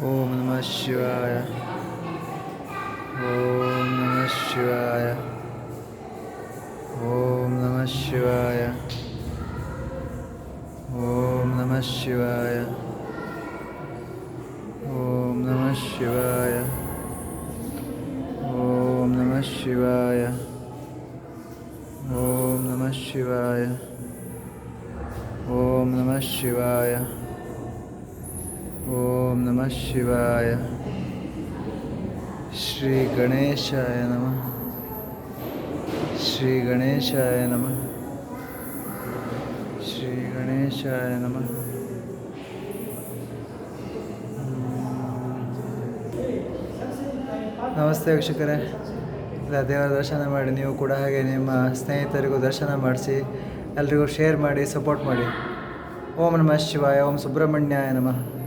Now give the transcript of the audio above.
ಓಂ ನಮಃ ಶಿವಾಯ. ಓಂ ನಮಃ ಶಿವಾಯ. ಓಂ ನಮಃ ಶಿವಾಯ. ಓಂ ನಮಃ ಶಿವಾಯ. ಓಂ ನಮಃ ಶಿವಾಯ. ಓಂ ನಮಃ ಶಿವಾಯ. ಓಂ ನಮಃ ಶಿವಾಯ. ಓಂ ನಮಃ ಶಿವಾಯ. ಓಂ ನಮಃ ಶಿವಾಯ. ಶ್ರೀ ಗಣೇಶಾಯ ನಮಃ. ಶ್ರೀ ಗಣೇಶಾಯ ನಮಃ. ಶ್ರೀ ಗಣೇಶಾಯ ನಮಃ. ನಮಸ್ತೆ ವೀಕ್ಷಕರೇ, ದೇವರ ದರ್ಶನ ಮಾಡಿ ನೀವು ಕೂಡ ಹಾಗೆ ನಿಮ್ಮ ಸ್ನೇಹಿತರಿಗೂ ದರ್ಶನ ಮಾಡಿಸಿ ಎಲ್ರಿಗೂ ಶೇರ್ ಮಾಡಿ ಸಪೋರ್ಟ್ ಮಾಡಿ. ಓಂ ನಮಃ ಶಿವಾಯ. ಓಂ ಸುಬ್ರಹ್ಮಣ್ಯಾಯ ನಮಃ.